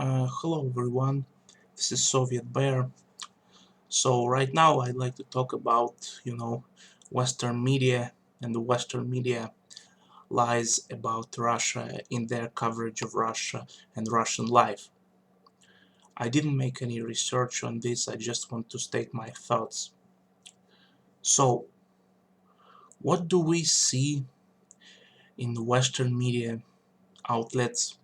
Hello everyone, this is Soviet Bear. So right now I'd like to talk about, Western media and the Western media lies about Russia in their coverage of Russia and Russian life. I didn't make any research on this, I just want to state my thoughts. So, what do we see in the Western media outlets,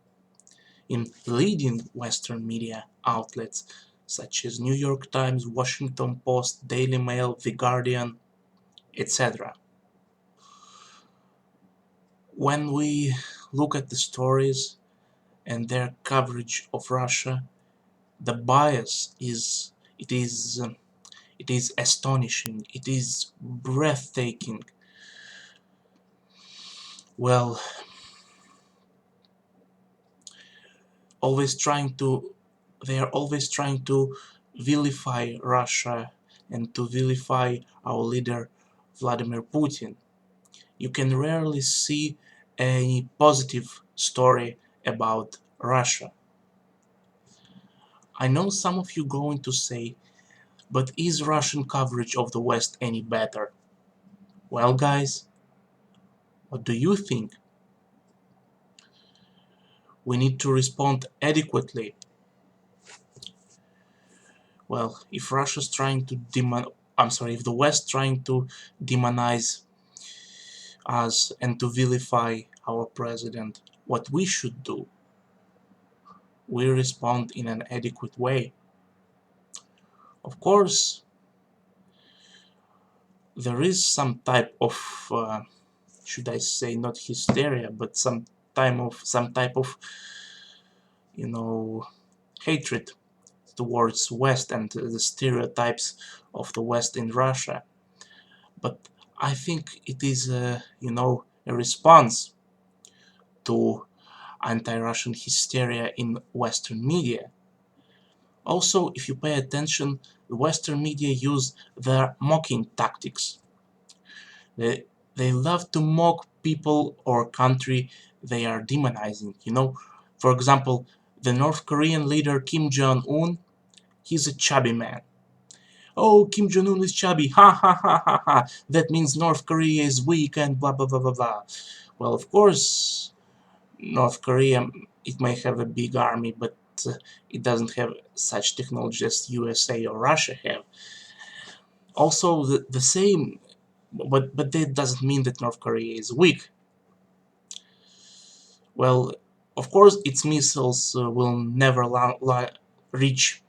in leading Western media outlets such as New York Times, Washington Post, Daily Mail, The Guardian, etc. When we look at the stories and their coverage of Russia, the bias it is astonishing, it is breathtaking. Well, always trying to they are always trying to vilify Russia and to vilify our leader Vladimir Putin. You can rarely see any positive story about Russia. I know some of you going to say, but is Russian coverage of the West any better? Well, guys, what do you think? We need to respond adequately. Well, if Russia's trying to if the West trying to demonize us and to vilify our president, what we should do, we respond in an adequate way. Of course, there is some type of, should I say, not hysteria, but some type of, you know, hatred towards West and the stereotypes of the West in Russia. But I think it is, a response to anti-Russian hysteria in Western media. Also, if you pay attention, the Western media use their mocking tactics. They, they love to mock people or country they are demonizing. For example, the North Korean leader Kim Jong-un, he's a chubby man. Oh, Kim Jong-un is chubby, ha ha ha ha ha, that means North Korea is weak and blah blah blah blah blah. Well, of course, North Korea, it may have a big army, but it doesn't have such technology as USA or Russia have. Also, the same, but that doesn't mean that North Korea is weak. Well, of course, its missiles will never reach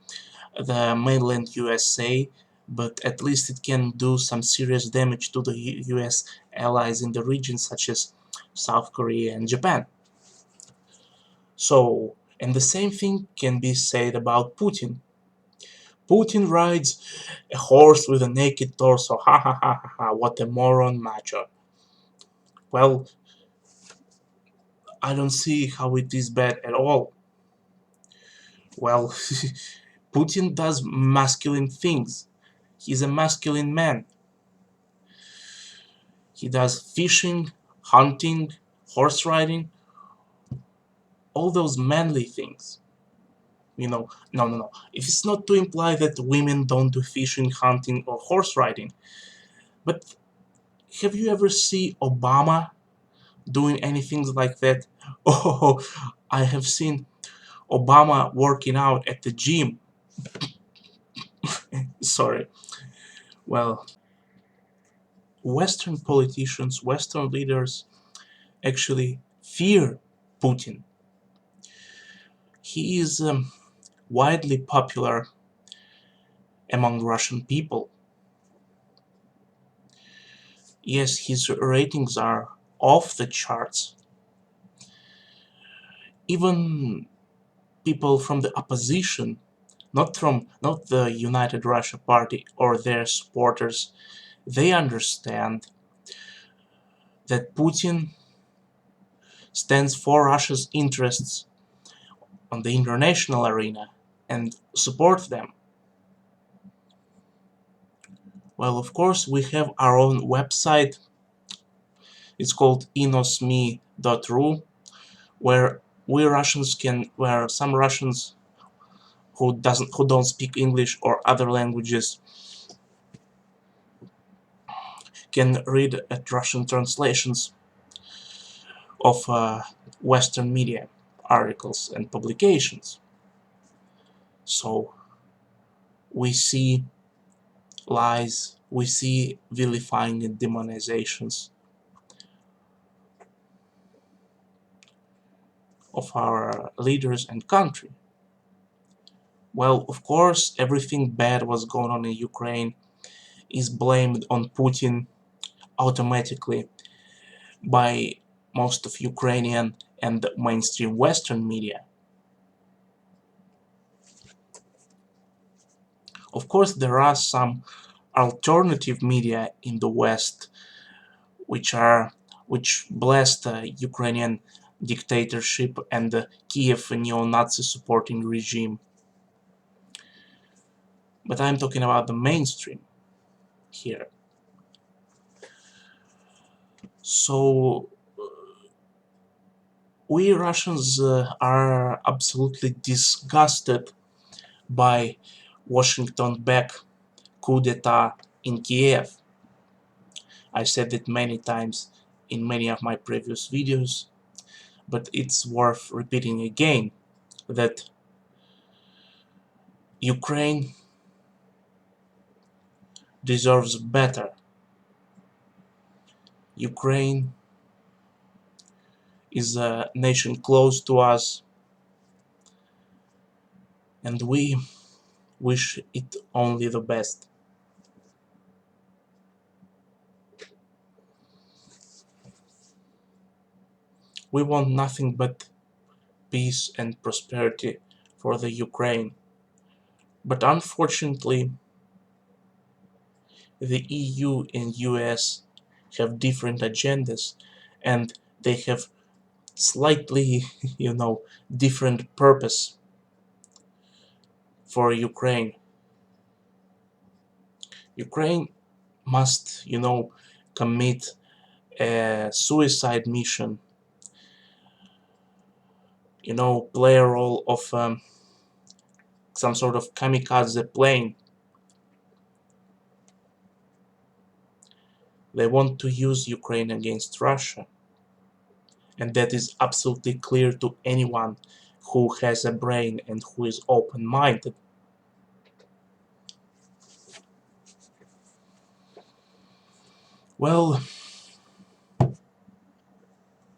the mainland USA, but at least it can do some serious damage to the US allies in the region, such as South Korea and Japan. So, and the same thing can be said about Putin. Putin rides a horse with a naked torso. Ha ha ha ha ha, what a moron macho. Well, I don't see how it is bad at all. Well, Putin does masculine things. He's a masculine man. He does fishing, hunting, horse riding, all those manly things. No. If it's not to imply that women don't do fishing, hunting, or horse riding, but have you ever seen Obama doing anything like that? Oh, I have seen Obama working out at the gym. Sorry. Well, Western politicians, Western leaders actually fear Putin. He is widely popular among Russian people. Yes, his ratings are off the charts. Even people from the opposition, not the United Russia Party or their supporters, they understand that Putin stands for Russia's interests on the international arena and support them. Well, of course, we have our own website. It's called inosmi.ru, where some Russians who don't speak English or other languages can read at Russian translations of Western media articles and publications. So we see lies, we see vilifying and demonizations of our leaders and country. Well, of course, everything bad was going on in Ukraine is blamed on Putin automatically by most of Ukrainian and mainstream Western media. Of course, there are some alternative media in the West which bless the Ukrainian dictatorship and the Kiev neo-Nazi supporting regime. But I'm talking about the mainstream here. So we Russians are absolutely disgusted by Washington-backed coup d'etat in Kiev. I said it many times in many of my previous videos, but it's worth repeating again that Ukraine deserves better. Ukraine is a nation close to us, and we wish it only the best. We want nothing but peace and prosperity for the Ukraine. But unfortunately, the EU and US have different agendas, and they have slightly, different purpose for Ukraine. Ukraine must, commit a suicide mission, play a role of some sort of kamikaze plane. They want to use Ukraine against Russia. And that is absolutely clear to anyone who has a brain and who is open-minded. Well,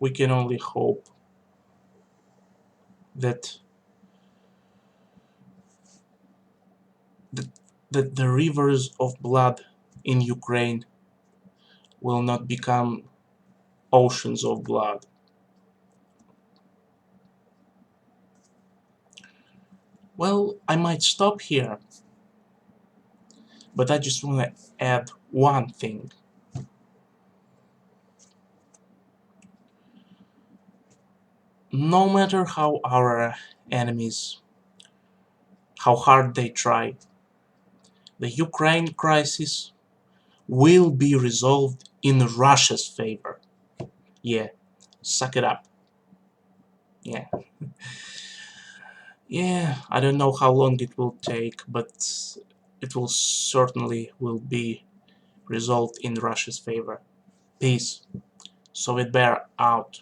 we can only hope that that the rivers of blood in Ukraine will not become oceans of blood. Well, I might stop here, but I just want to add one thing. No matter how our enemies, how hard they try, the Ukraine crisis will be resolved in Russia's favor. Yeah, suck it up. Yeah. Yeah, I don't know how long it will take, but it will certainly will be resolved in Russia's favor. Peace. Soviet Bear out.